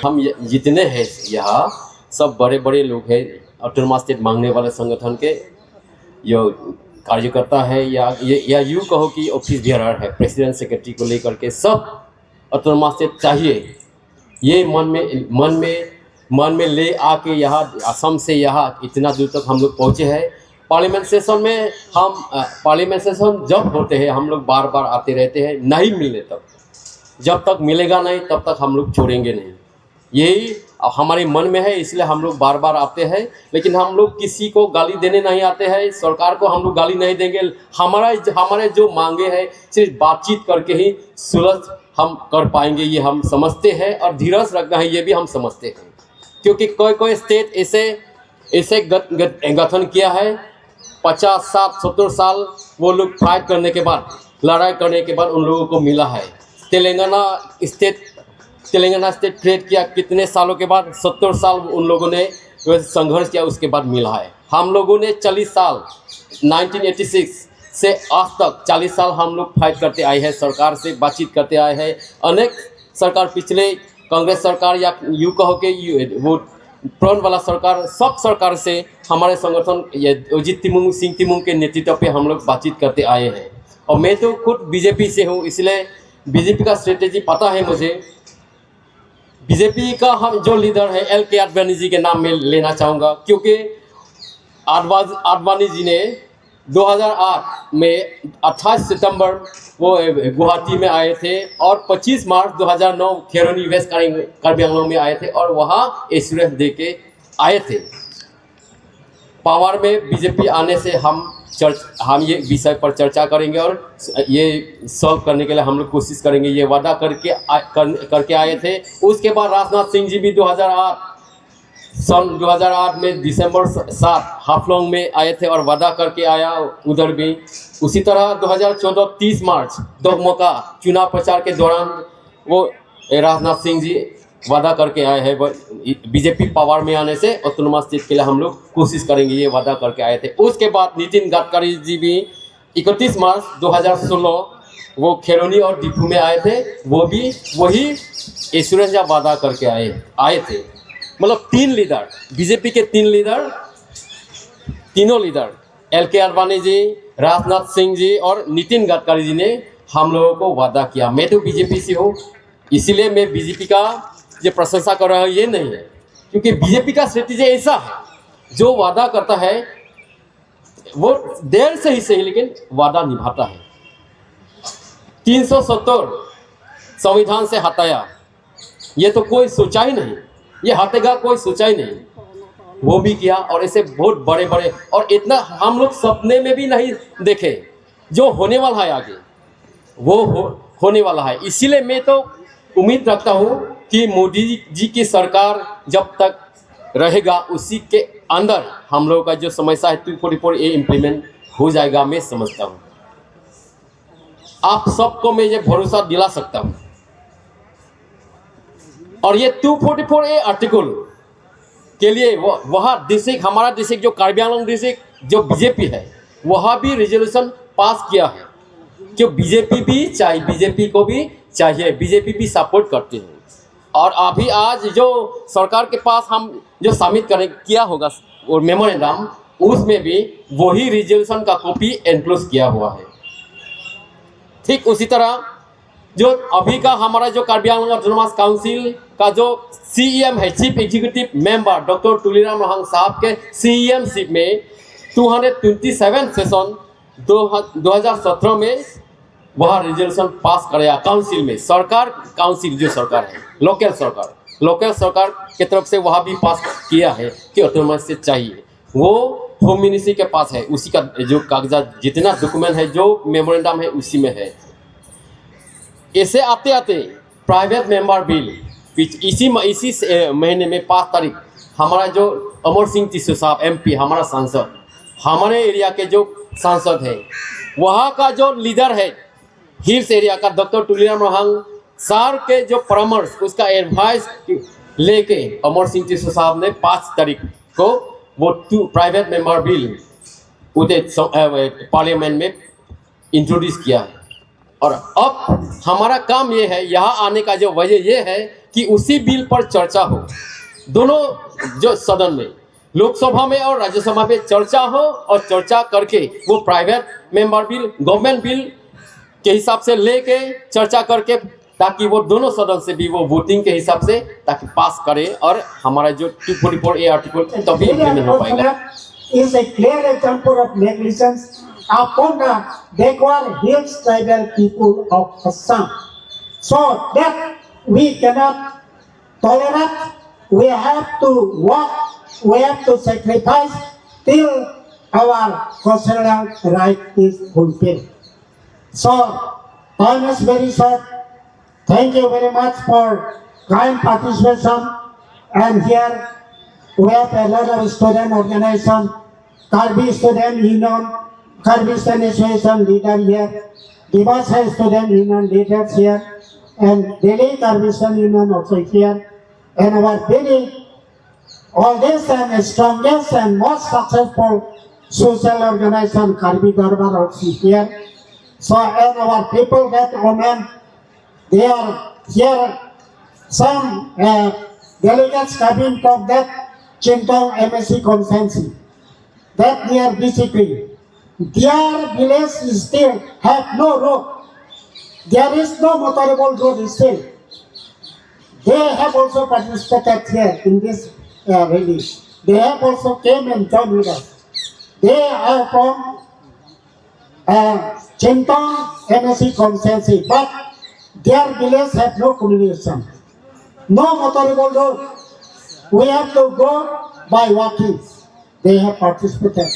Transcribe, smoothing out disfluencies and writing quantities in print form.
हम जितने हैं यहाँ सब बड़े बड़े लोग हैं, ऑटोनोमस स्टेट मांगने वाले संगठन के जो कार्यकर्ता है या यूँ कहो कि ऑफिस बियरर है, प्रेसिडेंट सेक्रेटरी को लेकर के सब ऑटोनोमस स्टेट चाहिए। ये मन में ले आके यहाँ असम से यहाँ इतना दूर तक हम लोग पहुँचे हैं। पार्लियामेंट सेशन में पार्लियामेंट सेशन जब होते हैं हम लोग बार बार आते रहते हैं, नहीं मिलने तक, जब तक मिलेगा नहीं तब तक हम लोग छोड़ेंगे नहीं। यही हमारे मन में है, इसलिए हम लोग बार बार आते हैं। लेकिन हम लोग किसी को गाली देने नहीं आते हैं, सरकार को हम लोग गाली नहीं देंगे। हमारे जो मांगे हैं सिर्फ बातचीत करके ही सुलझ हम कर पाएंगे, ये हम समझते हैं। और धीरज रखना है, ये भी हम समझते हैं, क्योंकि कोई स्टेट ऐसे गठन किया है 50, 60, 70 साल वो लोग फाइट करने के बाद, लड़ाई करने के बाद उन लोगों को मिला है। तेलंगाना स्टेट क्रिएट किया कितने सालों के बाद, 70 साल उन लोगों ने संघर्ष किया, उसके बाद मिला है। हम लोगों ने 40 साल 1986 से आज तक 40 साल हम लोग फाइट करते आए हैं, सरकार से बातचीत करते आए हैं। अनेक सरकार, पिछले कांग्रेस सरकार या यूँ कहो कि वो प्रण वाला सरकार, सब सरकार से हमारे संगठन अजित सिंह तिमुंग के नेतृत्व पे हम लोग बातचीत करते आए हैं। और मैं तो खुद बीजेपी से हूँ, इसलिए बीजेपी का स्ट्रेटेजी पता है मुझे। बीजेपी का हम जो लीडर है LK आडवाणी जी के नाम में लेना चाहूँगा, क्योंकि आडवाणी जी ने 2008 में 28 सितंबर वो गुवाहाटी में आए थे और 25 मार्च 2009 खेरोनी वेस्ट कार्बी आंगलों में आए थे और वहाँ एश्योरेंस दे के आए थे। पावर में बीजेपी आने से हम ये विषय पर चर्चा करेंगे और ये सॉल्व करने के लिए हम लोग कोशिश करेंगे, ये वादा करके आए थे। उसके बाद राजनाथ सिंह जी भी 2008 में दिसंबर 7 हाफलोंग में आए थे और वादा करके आया उधर भी। उसी तरह 2014 30 मार्च दोगमोका चुनाव प्रचार के दौरान वो राजनाथ सिंह जी वादा करके आए हैं। बीजेपी पावर में आने से ऑटोनोमस स्टेट के लिए हम लोग कोशिश करेंगे, ये वादा करके आए थे। उसके बाद नितिन गडकरी जी भी 31 मार्च 2016 वो खेरोनी और डिफू में आए थे, वो भी वही एश्योरेंस या वादा करके आए थे। मतलब 3 लीडर, बीजेपी के 3 लीडर, तीनों लीडर LK आडवाणी जी, राजनाथ सिंह जी और नितिन गडकरी जी ने हम लोगों को वादा किया। मैं तो बीजेपी से हूँ, इसीलिए मैं बीजेपी का ये प्रशंसा कर रहा हूँ, ये नहीं है, क्योंकि बीजेपी का स्ट्रेटेजी ऐसा है, जो वादा करता है वो देर से ही सही लेकिन वादा निभाता है। 370 संविधान से हटाया, ये तो कोई सोचा ही नहीं, ये हटेगा कोई सोचा ही नहीं, वो भी किया। और ऐसे बहुत बड़े बड़े, और इतना हम लोग सपने में भी नहीं देखे, जो होने वाला है आगे वो होने वाला है। इसीलिए मैं तो उम्मीद रखता हूँ कि मोदी जी की सरकार जब तक रहेगा उसी के अंदर हम लोगों का जो समस्या है 244A इम्प्लीमेंट हो जाएगा, मैं समझता हूँ। आप सबको मैं ये भरोसा दिला सकता हूँ। और ये 244A आर्टिकल के लिए वहाँ डिस्ट्रिक्ट, हमारा डिस्ट्रिक्ट जो कार्बी आंगलोंग डिस्ट्रिक्ट जो बीजेपी है, वहाँ भी रेजोल्यूशन पास किया है, जो बीजेपी को भी चाहिए, बीजेपी भी सपोर्ट करते हैं। और अभी आज जो सरकार के पास हम जो सबमिट किया होगा और मेमोरेंडम, उसमें भी वही रेजोल्यूशन का कॉपी एनक्लोज किया हुआ है। ठीक उसी तरह जो अभी का हमारा जो कार्बी आंगलोंग ऑटोनोमस काउंसिल का जो CEM है, chief executive member doctor Tuliram Rohang साहब के CEMशिप में 227 सेशन 2017 में वह रेजोल्यूशन पास कराया काउंसिल में। सरकार काउंसिल जो सरकार है, लोकल सरकार की तरफ से वहाँ भी पास किया है कि ऑटोनोमस से चाहिए। वो होम मिनिस्ट्री के पास है, उसी का जो कागजात जितना डॉक्यूमेंट है, जो मेमोरेंडम है, उसी में है। ऐसे आते आते प्राइवेट मेंबर बिल इसी महीने में 5 तारीख हमारा जो अमर सिंह टिस्सू साहब MP, हमारा सांसद, हमारे एरिया के जो सांसद है, वहाँ का जो लीडर है हिल्स एरिया का डॉक्टर तुलीराम रोहंग सार के जो परामर्श, उसका एडवाइस लेके अमर सिंह टिस्सू साहब ने 5 तारीख को वो प्राइवेट मेंबर बिल उधर पार्लियामेंट में इंट्रोड्यूस किया है। और अब हमारा काम ये है, यहाँ आने का जो वजह ये है कि उसी बिल पर चर्चा हो, दोनों जो सदन में, लोकसभा में और राज्यसभा में चर्चा हो, और चर्चा करके वो private member bill, government bill के हिसाब से लेके चर्चा करके, ताकि वो दोनों सदन से भी वो वोटिंग के हिसाब से ताकि पास करे, और हमारा जो 244A आर्टिकल तभी इम्प्लीमेंट हो पाएगा। Is a clear example of negligence upon the backward hills tribal people of Assam. So that we cannot tolerate. We have to work. We have to sacrifice till our constitutional right is fulfilled. So time is very short. Thank you very much for kind participation. And here we have a lot of student organization, Karbi Student Union, Karbi Student Association leader here, Divasa Student Union leaders here, and Delhi Karbi Student Union also here, and our very oldest and strongest and most successful social organization, Karbi Darbar also here. So, and our people that women, they are here, some delegates coming from that Chintong MSC consensus, that near BCP. Their village still have no road. There is no motorable road still. They have also participated here in this release. They have also came and joined with us. They are from Chintong MSC consensus, but their village have no communication, no motorable road. We have to go by walking. They have participated.